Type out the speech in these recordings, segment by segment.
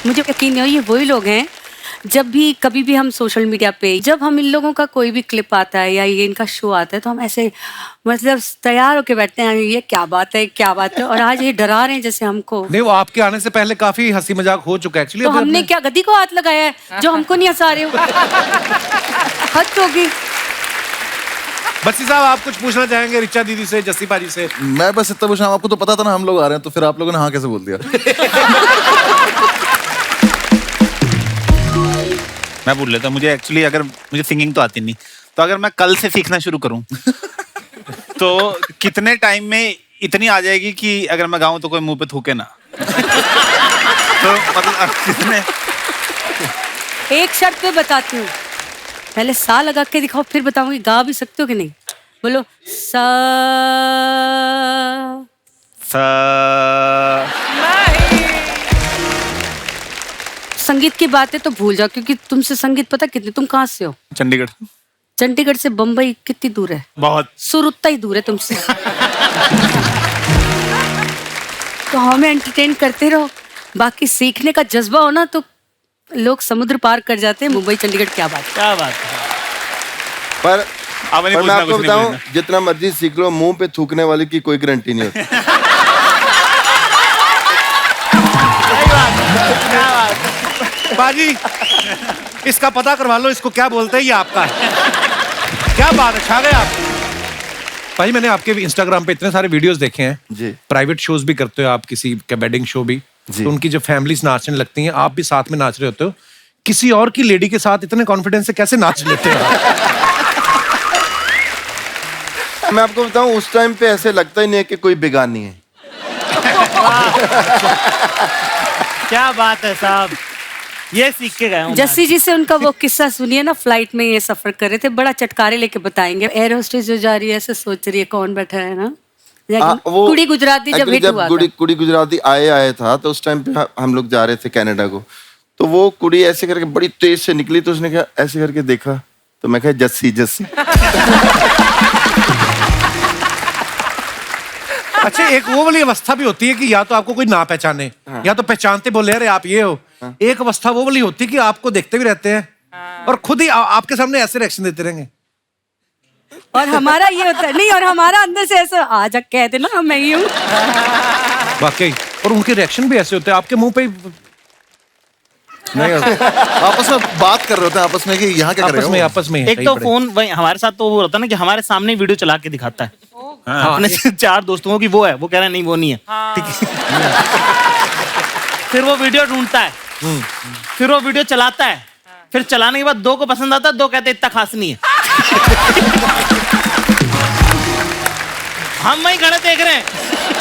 मुझे यकीन नहीं हो ये वही लोग हैं जब भी कभी भी हम सोशल मीडिया पे जब हम इन लोगों का कोई भी क्लिप आता है या ये इनका शो आता है तो हम ऐसे मतलब तैयार होके बैठते हैं ये क्या बात है और आज ये डरा रहे हैं जैसे हमको। नहीं, वो आपके आने से पहले काफी हंसी मजाक हो चुका है एक्चुअली। तो हमने क्या गद्दी को हाथ लगाया है जो हमको नहीं हंसा रहे हो? हद होगी। बच्ची साहब, आप कुछ पूछना चाहेंगे रिचा दीदी से, जस्सी पाजी से? मैं बस इतना पूछा, आपको तो पता था ना हम लोग आ रहे हैं, तो फिर आप लोगों ने हाँ कैसे बोल दिया? मैं बोल लेता, मुझे एक्चुअली अगर मुझे सिंगिंग तो आती नहीं, तो अगर मैं कल से सीखना शुरू करूं तो कितने टाइम में इतनी आ जाएगी कि अगर मैं गाऊं तो कोई मुंह पे थूके ना? तो मतलब कितने? एक शर्त पे बताती हूँ, पहले सा लगा के दिखाओ फिर बताऊंगी गा भी सकते हो कि नहीं। बोलो सा। संगीत की बातें तो भूल जाओ क्योंकि तुमसे संगीत पता कितनी, तुम कहाँ से हो? चंडीगढ़। चंडीगढ़ से बम्बई कितनी दूर है? बहुत। सुर उतना ही दूर है तुमसे। तो हमें एंटरटेन करते रहो, बाकी सीखने का जज्बा हो ना तो लोग समुद्र पार कर जाते हैं। मुंबई चंडीगढ़ क्या बात है। क्या बात है। पर मैं आपको बताऊं, जितना मर्जी सीख लो, मुंह पे थूकने वाले की कोई गारंटी नहीं होती। बाजी, इसका पता करवा लो, इसको क्या बोलते हैं, ये आपका है। क्या बात है, छा गए आप। भाई मैंने आपके इंस्टाग्राम पे इतने सारे वीडियोस देखे हैं जी। प्राइवेट शोज भी करते हो आप, किसी का वेडिंग शो भी, तो उनकी जब फैमिलीज नाचने लगती हैं आप भी साथ में नाच रहे होते हो, किसी और की लेडी के साथ इतने कॉन्फिडेंस से कैसे नाच लेते हो? मैं आपको बताऊं, उस टाइम पे ऐसे लगता ही नहीं है कि कोई बेगानी है। क्या बात है साहब, ये सीख के गया हूं। जस्सी जी से उनका वो किस्सा सुनिए ना, फ्लाइट में ये सफर कर रहे थे, बड़ा चटकारे लेके बताएंगे। एयर होस्टेस जो जा रही है ऐसे सोच रही है कौन बैठा है ना, वो कुड़ी गुजराती जब हिट हुआ था। कुड़ी गुजराती आया था तो उस टाइम पे हम लोग जा रहे थे कनाडा को, तो वो कुड़ी ऐसे करके बड़ी तेज से निकली, तो उसने कहा ऐसे करके देखा, तो मैं कहा जस्सी जस्सी। अच्छा, एक वो वाली अवस्था भी होती है कि या तो आपको कोई ना पहचाने, या तो पहचानते बोले अरे आप ये हो। एक अवस्था वो वाली होती है कि आपको देखते भी रहते हैं और खुद ही आपके सामने ऐसे रिएक्शन देते रहेंगे। और हमारा ये होता है नहीं, और हमारा अंदर से ऐसा आज कहते ना मैं ही हूँ। वाकई, और उनके रिएक्शन भी ऐसे होते हैं आपके मुंह पे नहीं, आपस में बात कर रहे होते हैं आपस में कि यहाँ क्या कर रहे हो। आपस में एक तो फोन वही हमारे साथ तो वो होता है ना कि हमारे सामने वीडियो चला के दिखाता है अपने 4 दोस्तों की, वो है, वो कह रहा है नहीं वो नहीं है, ठीक है। फिर वो वीडियो ढूंढता है, फिर वो वीडियो चलाता है, फिर चलाने के बाद 2 को पसंद आता है, 2 कहते इतना खास नहीं है। हम वही खड़े देख रहे हैं।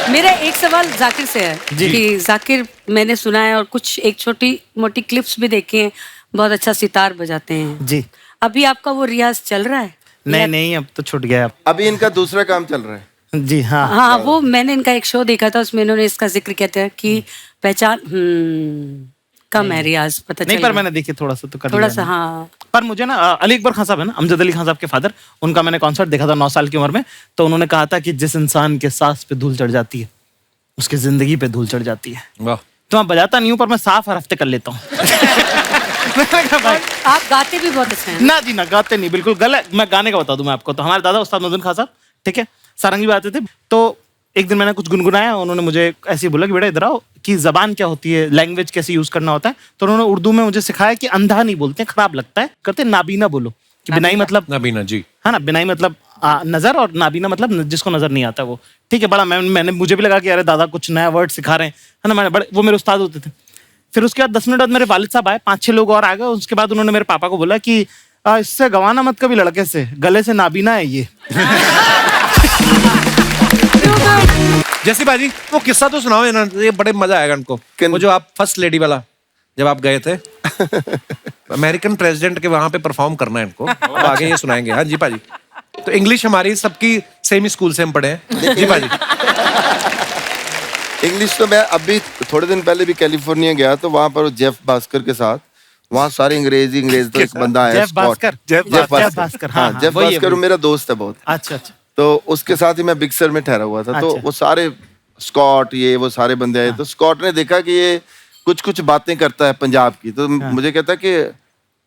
मेरा एक सवाल जाकिर से है कि जाकिर, मैंने सुना है और कुछ एक छोटी मोटी क्लिप्स भी देखे हैं, बहुत अच्छा सितार बजाते हैं जी। अभी आपका वो रियाज चल रहा है? नहीं अब तो छूट गया। अभी इनका दूसरा काम चल रहा है। जी हाँ। हाँ, वो मैंने इनका एक शो देखा था, उसमें इन्होंने इसका जिक्र किया था कि पहचान कम है रियाज, पता नहीं, पर मैंने देखी थोड़ा सा तो कर थोड़ा लिया सा। हाँ, पर मुझे ना अली अकबर खान साहब है ना, अमजद अली खान साहब के फादर, उनका मैंने कॉन्सर्ट देखा था 9 साल की उम्र में। तो उन्होंने कहा था कि जिस इंसान के सांस पे धूल चढ़ जाती है उसकी जिंदगी पे धूल चढ़ जाती है। वाह। तो मैं बजाता नहीं हूँ पर मैं साफ हर हफ्ते कर लेता हूँ। आप गाते भी बहुत अच्छे हैं। ना जी ना, गाते नहीं, बिल्कुल गलत। मैं गाने का बता दूं मैं आपको, तो हमारे दादा उस्ताद मदन खान साहब, ठीक है, सारंगी बजाते थे। तो एक दिन मैंने कुछ गुनगुनाया, उन्होंने मुझे ऐसे ही बोला कि बेटा इधर आओ, कि जबान क्या होती है, लैंग्वेज कैसे यूज करना होता है। तो उन्होंने उर्दू में मुझे सिखाया कि अंधा नहीं बोलते, खराब लगता है, कहते नाबीना बोलो, कि बिनाई मतलब नबीना जी, है ना, बिनाई मतलब नजर, और नाबीना मतलब जिसको नजर नहीं आता वो, ठीक है। बड़ा मैंने मुझे भी लगा कि अरे दादा कुछ नया वर्ड सिखा रहे हैं, है ना। मैंने बड़े, वो मेरे उस्ताद होते थे। फिर उसके बाद 10 मिनट बाद मेरे वालिद साहब आए, 5-6 लोग और आ गए। उसके बाद उन्होंने मेरे पापा को बोला कि इससे गवाना मत कभी लड़के से, गले से नाबीना है ये। जैसी बाजी वो किस्सा तो सुनाओ ना, ये बड़े मजा आएगा उनको। वो जो आप फर्स्ट लेडी वाला जब आप गए थे अमेरिकन प्रेसिडेंट के वहां पे परफॉर्म करना है इनको, अब आगे ये सुनाएंगे। हाँ जी पाजी। तो इंग्लिश हमारी सबकी सेम स्कूल से हम पढ़े हैं जी पाजी। इंग्लिश तो मैं अभी थोड़े दिन पहले भी कैलिफोर्निया गया, तो वहां पर जेफ भास्कर के साथ, वहाँ सारे अंग्रेज तो एक बंदा है जेफ भास्कर। हाँ, जेफ भास्कर मेरा दोस्त है बहुत। अच्छा। तो उसके साथ ही मैं बिग सर में ठहरा हुआ था। तो वो सारे स्कॉट, ये वो सारे बंदे आए। तो स्कॉट ने देखा कि ये कुछ कुछ बातें करता है पंजाब की, तो मुझे कहता है कि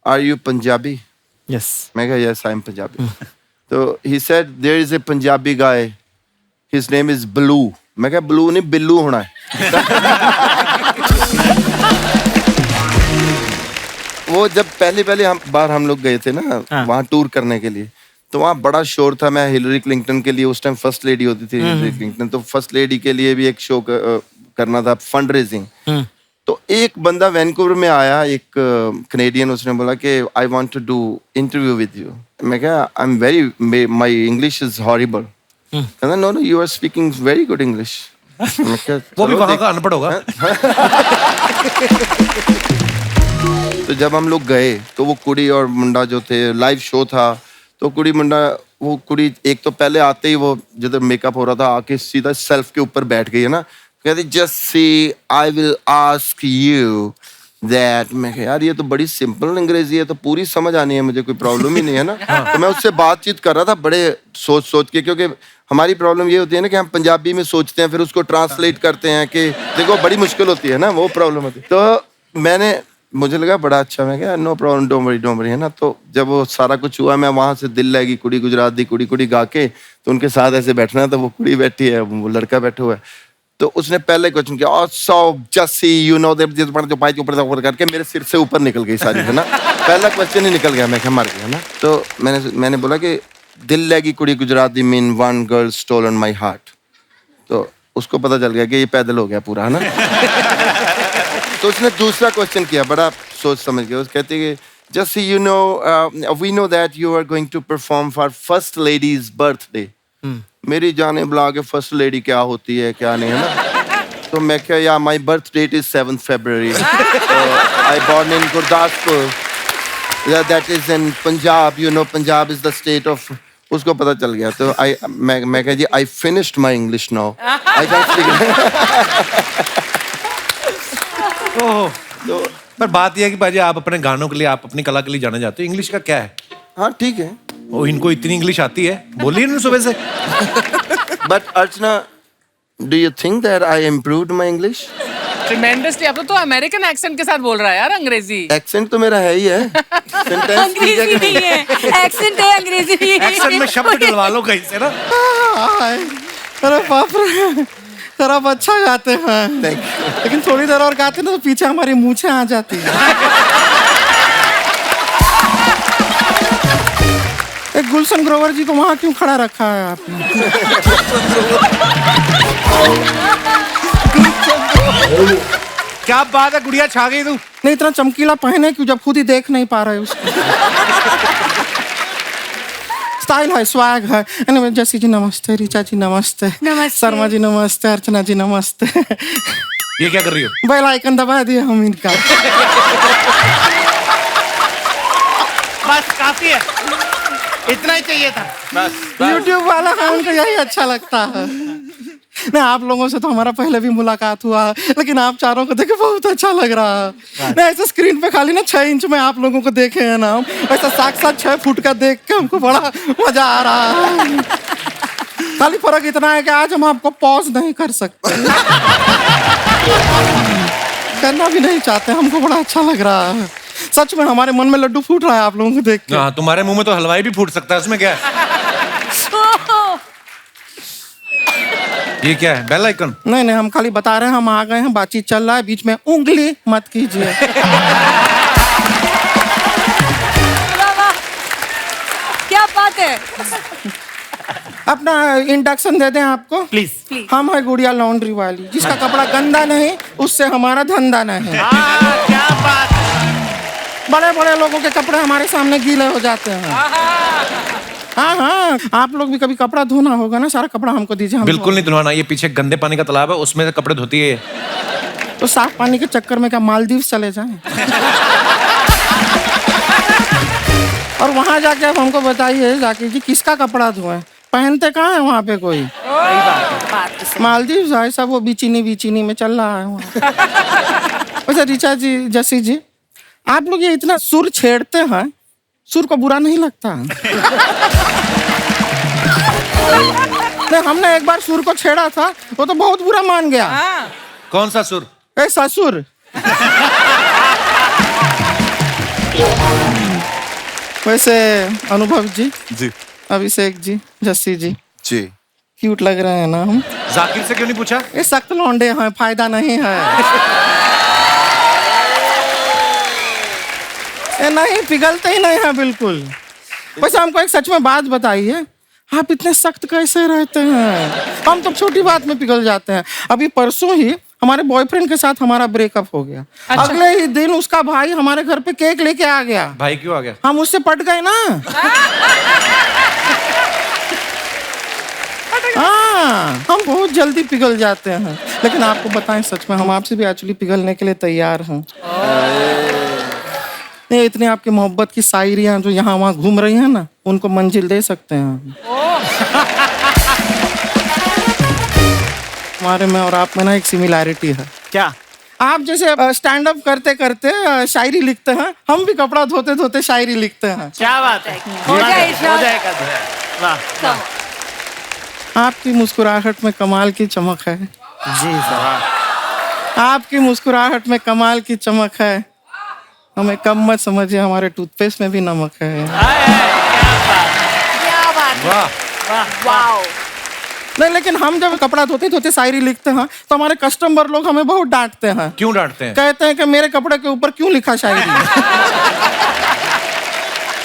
आर यू पंजाबी? यस मैं कहा यस आई एम पंजाबी। तो he said there is a Punjabi guy, his name is Blue. मैं कहा ब्लू नहीं बिल्लू होना है। वो जब पहले हम लोग गए थे ना वहाँ टूर करने के लिए, तो वहाँ बड़ा शोर था। मैं हिलरी क्लिंटन के लिए, उस टाइम फर्स्ट लेडी होती थी हिलरी क्लिंटन, तो फर्स्ट लेडी के लिए भी एक शो करना था, फंड रेजिंग। तो एक बंदा वैनकूवर में आया, एक कनेडियन, उसने बोला कि I want to do interview with you. मैं कहा I am very, my English is horrible. कहता no no you are speaking very good English. वो भी वहां का अनपढ़ होगा। तो जब हम लोग गए तो वो कुड़ी और मुंडा जो थे, लाइव शो था, तो कुड़ी मुंडा, वो कुड़ी एक तो पहले आते ही वो जिधर मेकअप हो रहा था आके सीधा सेल्फ के ऊपर बैठ गई है ना, कहती just see I will ask you that. मैं कहा यार ये तो बड़ी सिंपल अंग्रेजी है, तो पूरी समझ आनी है मुझे, कोई प्रॉब्लम ही नहीं है ना। तो मैं उससे बातचीत कर रहा था बड़े सोच के, क्योंकि हमारी प्रॉब्लम ये होती है ना कि हम पंजाबी में सोचते हैं फिर उसको ट्रांसलेट करते हैं कि देखो बड़ी मुश्किल होती है ना, वो प्रॉब्लम होती है। तो मुझे लगा बड़ा अच्छा, मैं क्या नो प्रॉब्लम डोंट वरी है ना। तो जब वो सारा कुछ हुआ, मैं वहां से दिल लगी कुड़ी गुजरात दी कुड़ी गा के, तो उनके साथ ऐसे बैठना, तो वो कुड़ी बैठी है, वो लड़का बैठा हुआ है। तो उसने पहले क्वेश्चन किया so just you know that जो पाई के ऊपर करके मेरे सिर से ऊपर निकल गई सारी, है ना। पहला क्वेश्चन ही निकल गया, मैं क्या मर गया ना। तो मैंने बोला कि दिल लगी कुड़ी गुजरात दी mean one girl stolen my heart. तो उसको पता चल गया कि ये पैदल हो गया पूरा, है ना। तो उसने दूसरा क्वेश्चन किया, बड़ा सोच समझ गया। उस कहते कि just you know we know that you are going to perform for first lady's birthday. मेरी जाने बुला के फर्स्ट लेडी क्या होती है क्या नहीं, है ना। तो मैं क्या, या my birth date is 7 February, I born in Gurdaspur, that is in Punjab, you know Punjab is the state of. उसको पता चल गया। तो मैं कह जी I finished my English now, I can speak. तो पर बात यह है कि भाजी आप अपने गानों के लिए, आप अपनी कला के लिए जाने जाते हो, इंग्लिश का क्या है? हाँ ठीक है। वो इनको इतनी इंग्लिश आती है, बोलिए ना सुबह से। But Archana, do you think that I improved my English? Tremendously. अब तो अमेरिकन एक्सेंट के साथ बोल रहा है यार अंग्रेजी। एक्सेंट तो मेरा है ही है। अंग्रेजी नहीं है, एक्सेंट है, अंग्रेजी नहीं है। एक्सेंट में शब्द डलवा लो कहीं से ना। अरे बाप रे, सर आप अच्छा गाते हैं, लेकिन थोड़ी देर और गाते ना तो पीछे हमारी मूछें आ जाती हैं। एक गुलशन ग्रोवर जी को वहां क्यों खड़ा रखा है आपने? क्या बात है, गुड़िया छा गई तू। नहीं इतना चमकीला पहने क्यों जब खुद ही देख नहीं पा रहे उसको। स्टाइल है, स्वैग है। anyway, जैसी जी नमस्ते, ऋचा जी नमस्ते, शर्मा जी नमस्ते, अर्चना जी नमस्ते। ये क्या कर रही हो? बेल आइकन दबा दिया हम इनका। बस काफी है, इतना ही चाहिए था। बस YouTube वाला है, उनको यही अच्छा लगता है। नहीं आप लोगों से तो हमारा पहले भी मुलाकात हुआ, लेकिन आप चारों को देखे बहुत अच्छा लग रहा है। नहीं ऐसे स्क्रीन पे खाली ना 6 इंच में आप लोगों को देखे हैं ना, ऐसा साक्षात 6 फुट का देख के हमको बड़ा मजा आ रहा है। खाली फर्क इतना है कि आज हम आपको पॉज नहीं कर सकते, करना भी नहीं चाहते। हमको बड़ा अच्छा लग रहा है, सच में हमारे मन में लड्डू फूट रहा है आप लोगों को देख के। हाँ, तुम्हारे मुंह में तो हलवाई भी फूट सकता है, उसमें क्या है? ये क्या है, बेल आइकन? नहीं हम खाली बता रहे हैं, हम आ गए हैं, बातचीत चल रहा है, बीच में उंगली मत कीजिए। क्या बात है। अपना इंडक्शन दे दें आपको प्लीज। हम है गुड़िया लॉन्ड्री वाली, जिसका कपड़ा गंदा नहीं उससे हमारा धंधा नहीं। क्या बात। बड़े बड़े लोगों के कपड़े हमारे सामने गीले हो जाते हैं। हाँ आप लोग भी कभी कपड़ा धोना होगा ना, सारा कपड़ा हमको दीजिए। हम बिल्कुल नहीं धुलवाना, ये पीछे गंदे पानी का तालाब है, उसमें से कपड़े धोती है। तो साफ पानी के चक्कर में क्या मालदीव चले जाएं? और वहां जाके आप हमको बताइए जाके जी किसका कपड़ा धोएं, पहनते कहाँ है वहाँ पे कोई? मालदीव है सब, वो बीचिनी में चल रहा है वहाँ। अच्छा ऋचा जी, जसी जी, आप लोग ये इतना सुर छेड़ते हैं, सुर को बुरा नहीं लगता? नहीं हमने एक बार सुर को छेड़ा था, वो तो बहुत बुरा मान गया। कौन सा सुर? ए ससुर। वैसे अनुभव जी, जी अभिषेक जी, जस्सी जी, जी क्यूट लग रहे हैं ना हम? जाकिर से क्यों नहीं पूछा? ये सख्त लौंडे हैं, फायदा नहीं है। ये नहीं पिघलते ही नहीं है बिल्कुल। वैसे हमको एक सच में बात बताइए, आप इतने सख्त कैसे रहते हैं? हम तो छोटी बात में पिघल जाते हैं। अभी परसों ही हमारे बॉयफ्रेंड के साथ हमारा ब्रेकअप हो गया। अगले ही दिन उसका भाई हमारे घर पे केक लेके आ गया। भाई क्यों आ गया? हम उससे पट गए ना। हाँ, हम बहुत जल्दी पिघल जाते हैं। लेकिन आपको बताएं सच में, हम आपसे भी एक्चुअली पिघलने के लिए तैयार हैं। ये इतनी आपकी मोहब्बत की शायरियां जो यहाँ वहाँ घूम रही हैं ना, उनको मंजिल दे सकते हैं। हमारे में और आप में ना एक सिमिलैरिटी है। क्या? आप जैसे स्टैंड अप करते करते शायरी लिखते हैं, हम भी कपड़ा धोते धोते शायरी लिखते हैं। क्या बात है? हो जाए इरशाद। हो जाएगा। वाह वाह। आपकी मुस्कुराहट में कमाल की चमक है। जी सर। आपकी मुस्कुराहट में कमाल की चमक है। हमें कम मत समझिए, हमारे टूथपेस्ट में भी नमक है। क्या बात है। वाह, वाओ। नहीं, लेकिन हम जब कपड़ा धोते धोते शायरी लिखते हैं तो हमारे कस्टमर लोग हमें बहुत डांटते हैं। क्यों डांटते हैं? कहते हैं कि मेरे कपड़े के ऊपर क्यों लिखा शायरी।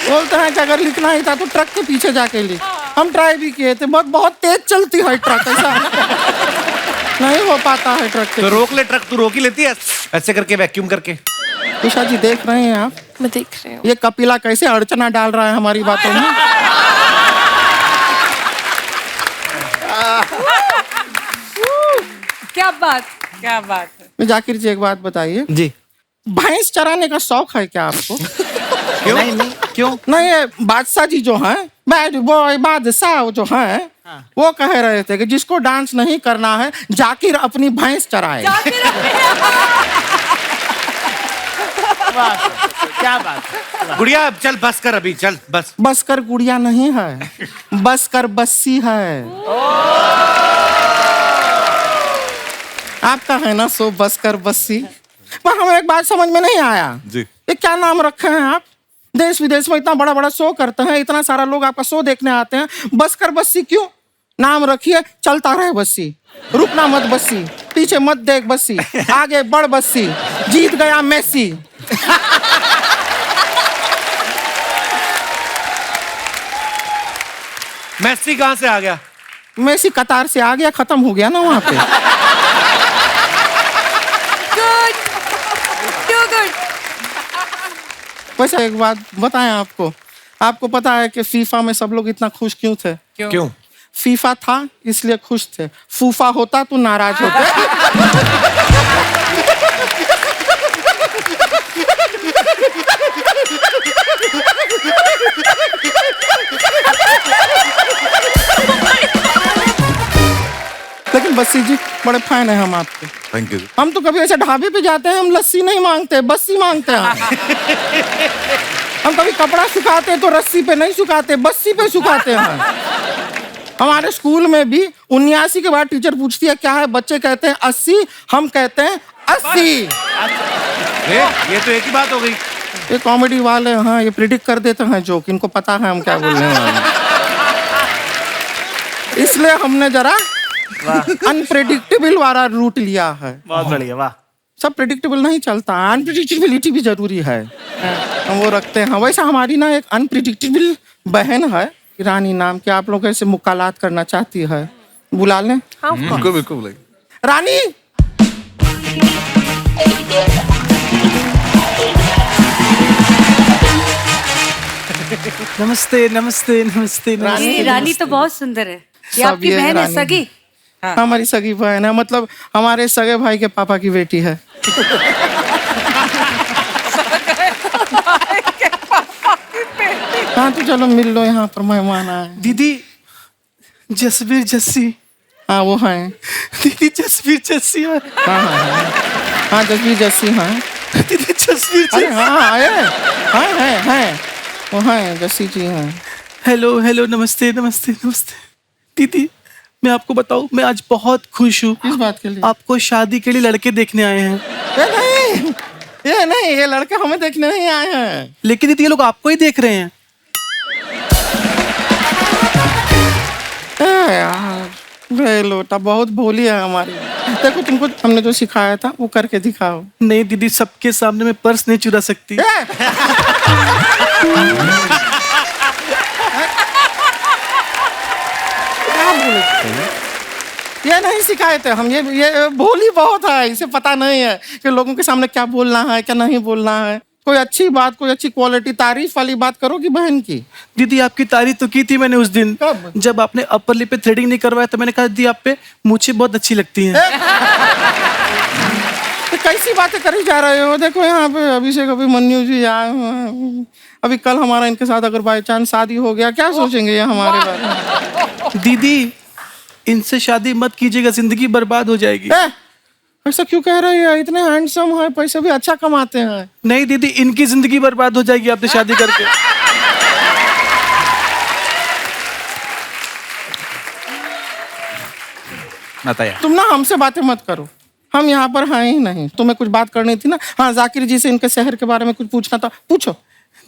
बोलते हैं कि अगर लिखना ही था तो ट्रक के पीछे जाके लिख। हम ट्राई भी किए थे, बहुत तेज चलती है ट्रक, ऐसा नहीं हो पाता है ट्रक तो के। रोक ले, ट्रक तू रोक ही लेती है ऐसे करके, वैक्यूम करके। उषा जी देख रहे हैं आप? मैं देख रही हूँ। ये कपिला कैसे अड़चना डाल रहा है हमारी बातों में। क्या बात है। जाकिर जी एक बात बताइए, जी। भैंस चराने का शौक है क्या आपको? क्यों? नहीं क्यों? नहीं, ये बादशाह जी जो हैं, बैड बॉय बादशाह जो हैं, वो कह रहे थे कि जिसको डांस नहीं करना है जाकिर अपनी भैंस चराए। वाह क्या बात है। गुड़िया चल बस कर, अभी चल बस। बस कर गुड़िया नहीं है, बस कर बस्सी है। आपका है ना सो बस कर बस्सी। पर हमें एक बात समझ में नहीं आया जी ये क्या नाम रखे हैं आप? देश विदेश में इतना बड़ा बड़ा शो करते हैं, इतना सारा लोग आपका शो देखने आते हैं, बस कर बस्सी क्यों नाम रखिए? चलता रहे बस्सी, रुकना मत बस्सी, पीछे मत देख बस्सी, आगे बढ़ बस्सी, जीत गया मेसी। मेसी कहाँ से आ गया? मेसी कतार से आ गया, खत्म हो गया ना वहां पे। Good, too good. वैसे एक बात बताएं आपको, आपको पता है कि फीफा में सब लोग इतना खुश क्यों थे? क्यों? फीफा था इसलिए खुश थे, फूफा होता तो नाराज होते। लेकिन बस्सी जी बड़े फैन है हम आपके। Thank you. हम तो कभी ऐसे ढाबे पे जाते हैं, हम लस्सी नहीं मांगते, बस्सी मांगते हैं। हम कभी कपड़ा सुखाते हैं तो रस्सी पे नहीं सुखाते, बस्सी पे सुखाते हैं। हमारे स्कूल में भी 79 के बाद टीचर पूछती है क्या है, बच्चे कहते हैं 80, हम कहते हैं 80। ये तो एक ही बात हो गई। ये कॉमेडी वाले हाँ, ये प्रिडिक्ट कर देते हैं जोक, इनको पता है हम क्या बोलने वाले हैं। इसलिए हमने जरा अनप्रेडिक्टेबल वाला रूट लिया है। बहुत बढ़िया। वाह। सब प्रेडिक्टेबल नहीं चलता, अनप्रेडिक्टेबिलिटी भी जरूरी है, हम वो रखते हैं। वैसे हमारी ना एक अनप्रेडिक्टेबल बहन है रानी नाम की, आप लोग ऐसे मुकालात करना चाहती है, बुला लें? बिल्कुल बिल्कुल। रानी नमस्ते नमस्ते नमस्ते नमस्ते। ये रानी तो बहुत सुंदर है। ये सब आपकी ये बहन है, रानी। सगी? हमारी सगी बहन है, मतलब हमारे सगे भाई के पापा की बेटी है। हाँ तो चलो मिल लो, यहाँ पर मेहमान आए। दीदी जसबीर जस्सी। हाँ वो है। दीदी जसबीर जस्सी है। हाँ हाँ हाँ जसवीर जस्सी हाँ। दीदी जसबीर अरे जस्सी। हाँ हाँ है वो है जस्सी जी हैं। हेलो हेलो नमस्ते नमस्ते नमस्ते। दीदी मैं आपको बताऊं, मैं आज बहुत खुश हूँ। किस बात के लिए? आपको शादी के लिए लड़के देखने आए हैं। नहीं ये लड़के हमें देखने नहीं आए हैं। लेकिन दीदी ये लोग आपको ही देख रहे हैं। यार बे लोटा बहुत भोली है हमारी। देखो तुमको हमने जो सिखाया था वो करके दिखाओ। नहीं दीदी, सबके सामने मैं पर्स नहीं चुरा सकती। क्या बोले थे? ये नहीं सिखाए थे हम। ये भोली बहुत है, इसे पता नहीं है कि लोगों के सामने क्या बोलना है क्या नहीं बोलना है। कोई अच्छी बात, कोई अच्छी क्वालिटी, तारीफ वाली बात करोगी बहन की। दीदी आपकी तारीफ तो की थी मैंने उस दिन, कब? जब आपने अपर लिप पे थ्रेडिंग नहीं करवाया तो मैंने कहा दीदी आप पे मूछें बहुत अच्छी लगती हैं। तो कैसी बातें करी जा रहे हो? देखो यहाँ पे अभिषेक अभिमन्यु जी आए हुए हैं। अभी कल हमारा इनके साथ अगर बाई चांस शादी हो गया, क्या सोचेंगे ये हमारे बारे में? दीदी इनसे शादी मत कीजिएगा, जिंदगी बर्बाद हो जाएगी। ऐसा क्यों कह रही है? इतने हैंडसम है, पैसे भी अच्छा कमाते हैं। नहीं दीदी, इनकी जिंदगी बर्बाद हो जाएगी आपसे शादी करके। बताया तुम ना हमसे बातें मत करो, हम यहाँ पर हैं ही नहीं। तुम्हें कुछ बात करनी थी ना? हाँ, जाकिर जी से इनके शहर के बारे में कुछ पूछना था, पूछो।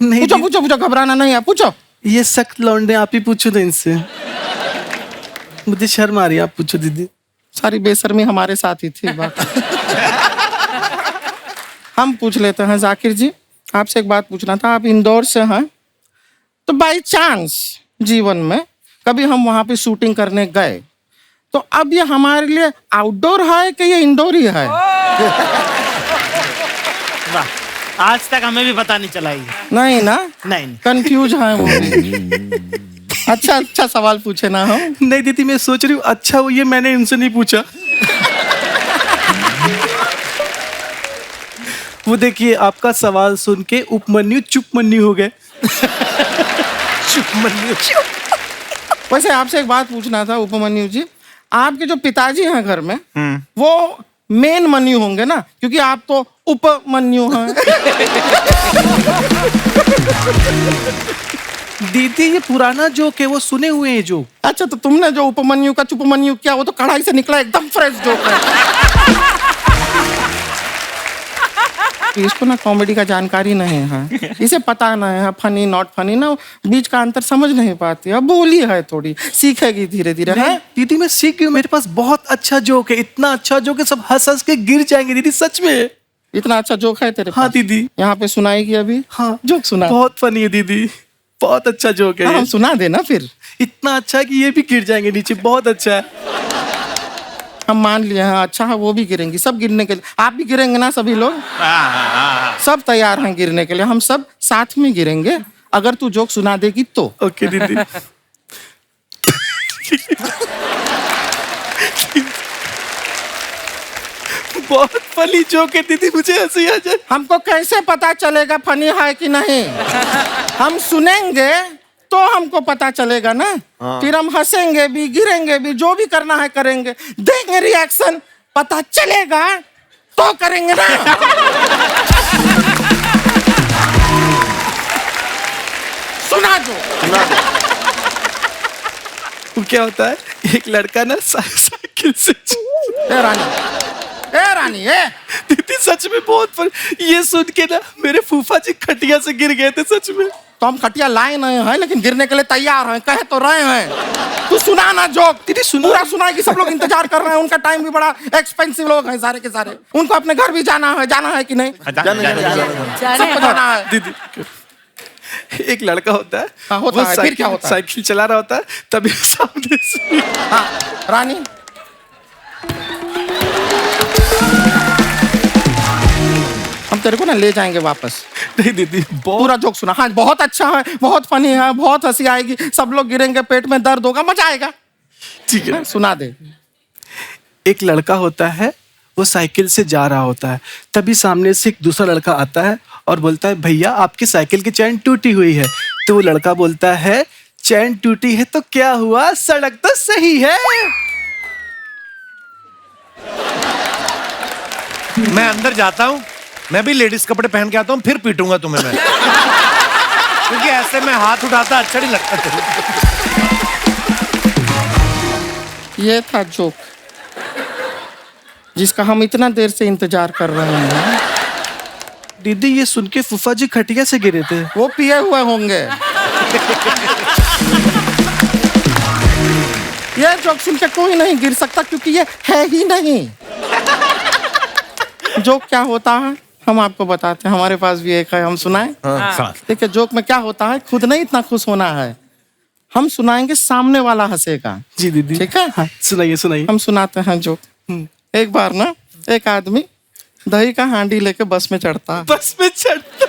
नहीं पूछो दीदी, पूछो पूछो, घबराना नहीं है, पूछो। ये सख्त लौंडे, आप ही पूछो तो इनसे। मुझे शर्म आ रही है, आप पूछो दीदी। सारी बेशर्मी हमारे साथ ही थी। बात हम पूछ लेते हैं। जाकिर जी, आपसे एक बात पूछना था। आप इंदौर से हैं, तो बाई चांस जीवन में कभी हम वहां पे शूटिंग करने गए, तो अब ये हमारे लिए आउटडोर है कि ये इंडोर ही है? वाह, आज तक हमें भी पता नहीं चला ये। नहीं ना? नहीं। कंफ्यूज है वो भी। अच्छा सवाल पूछे ना हम। नहीं दीदी, मैं सोच रही हूँ अच्छा वो ये मैंने इनसे नहीं पूछा। वो देखिए, आपका सवाल सुन के उपमन्यु चुपमन्यु हो गए। चुपमन्यु। वैसे आपसे एक बात पूछना था उपमन्यु जी, आपके जो पिताजी हैं घर में, वो मेन मन्यु होंगे ना, क्योंकि आप तो उपमन्यु हैं। दीदी ये पुराना जोक है, वो सुने हुए हैं जो। अच्छा, तो तुमने जो उपमन्यु का चुपमन्यु किया, वो तो कढ़ाई से निकला, एकदम फ्रेश जोक है। इसको ना कॉमेडी का जानकारी नहीं है, इसे पता नहीं है फनी नॉट फनी ना, बीच का अंतर समझ नहीं पाती। अब बोली है, थोड़ी सीखेगी धीरे धीरे। है दीदी, मैं सीख गई हूँ, मेरे पास बहुत अच्छा जोक है, इतना अच्छा जोक है सब हंस हंस के गिर जाएंगे दीदी, सच में। इतना अच्छा जोक है तेरे हाँ पास? दीदी। यहाँ पे सुनाएगी अभी? हाँ जोक सुना। बहुत फनी है दीदी, बहुत अच्छा जोक है हम ये। सुना देना फिर। इतना अच्छा है कि ये भी गिर जाएंगे नीचे, बहुत अच्छा है। हम मान लिए हैं, अच्छा है, वो भी गिरेंगी, सब गिरने के लिए। आप भी गिरेंगे ना? सभी लोग सब तैयार हैं गिरने के लिए, हम सब साथ में गिरेंगे अगर तू जोक सुना देगी तो। ओके दीदी। बहुत फनी जोक है दीदी, मुझे हंसी आ जाए। हमको कैसे पता चलेगा फनी है कि नहीं? हम सुनेंगे तो हमको पता चलेगा ना। फिर हम हंसेंगे भी, गिरेंगे भी, जो भी करना है करेंगे, देंगे रिएक्शन, पता चलेगा तो करेंगे ना। सुना दो। वो क्या होता है, एक लड़का ना साइकिल से ए रानी, ए दीदी सच में बहुत ये सुन के ना मेरे फूफा जी खटिया से गिर गए थे, सच में। तो हम खटिया लाए नहीं हैं, लेकिन गिरने के लिए तैयार हैं, कह तो रहे हैं। तू सुना ना जोक। दीदी सुना। पूरा सुना कि सब लोग इंतजार कर रहे हैं, उनका टाइम भी बड़ा एक्सपेंसिव लोग हैं सारे के सारे, उनको अपने घर भी जाना है कि नहीं? सबको जाना है। दीदी एक लड़का होता है, हाँ, होता है। फिर क्या होता है? साइकिल चला रहा होता है, तभी सामने से हाँ, रानी हम तेरे को ना ले जाएंगे वापस। नहीं दीदी, पूरा जोक सुना। हाँ, बहुत अच्छा है, बहुत फनी है, बहुत हंसी आएगी, सब लोग गिरेंगे, पेट में दर्द होगा, मजा आएगा। ठीक है, सुना दे। एक लड़का होता है, वो साइकिल से जा रहा होता है, तभी सामने से एक दूसरा लड़का आता है और बोलता है भैया आपकी साइकिल की चैन टूटी हुई है। तो वो लड़का बोलता है चैन टूटी है तो क्या हुआ, सड़क तो सही है। मैं अंदर जाता हूँ, मैं भी लेडीज कपड़े पहन के आता हूँ, फिर पीटूंगा तुम्हें मैं। क्योंकि ऐसे में हाथ उठाता अच्छा नहीं लगता। ये था जोक जिसका हम इतना देर से इंतजार कर रहे हैं। दीदी ये सुन के फूफा जी खटिया से गिरे थे। वो पिए हुए होंगे। ये जोक सुन के कोई नहीं गिर सकता क्योंकि ये है ही नहीं। जोक क्या होता है हम आपको बताते हैं, हमारे पास भी एक है, हम सुनाएं। देखिए जोक में क्या होता है, खुद नहीं इतना खुश होना है, हम सुनाएंगे सामने वाला हंसेगा। जी दीदी। ठीक है, हाँ, सुनाइए सुनाइए। हम सुनाते हैं जोक। एक बार ना एक आदमी दही का हांडी लेके बस में चढ़ता है। बस में चढ़ता।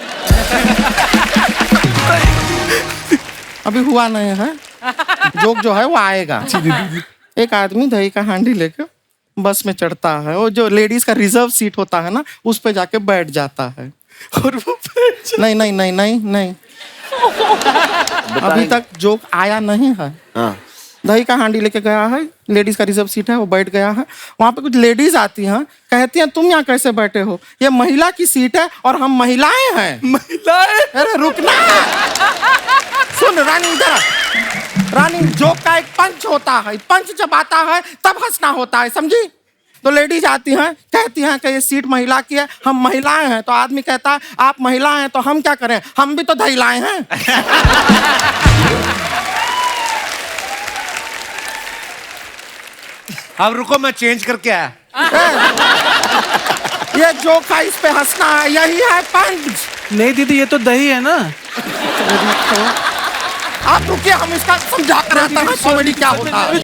अभी हुआ नहीं है, जोक जो है वो आएगा। एक आदमी दही का हांडी लेके बस में चढ़ता है, वो जो लेडीज का रिजर्व सीट होता है ना उस पे जाके बैठ जाता है। और वो नहीं नहीं नहीं नहीं नहीं, अभी तक जोक आया नहीं है। हाँ। दही का हांडी लेके गया है, लेडीज का रिजर्व सीट है, वो बैठ गया है। वहां पे कुछ लेडीज आती हैं, कहती हैं तुम यहाँ कैसे बैठे हो, ये महिला की सीट है और हम महिलाएं हैं। महिलाएं। अरे रुकना, सुन रानी इधर। रानी जोक का एक पंच होता है, पंच जब आता है तब हंसना होता है, समझी। तो लेडीज आती हैं, कहती हैं कि ये सीट महिला की है, हम महिलाएं हैं। तो आदमी कहता है आप महिला हैं तो हम क्या करें, हम भी तो दहिलाएं हैं। अब रुको मैं चेंज करके आया। ये जोक है, इस पे हंसना है, यही है पंच। नहीं दीदी ये तो दही है ना। आप रुकिए, हम इसका समझा कर आते हैं कॉमेडी क्या होता है।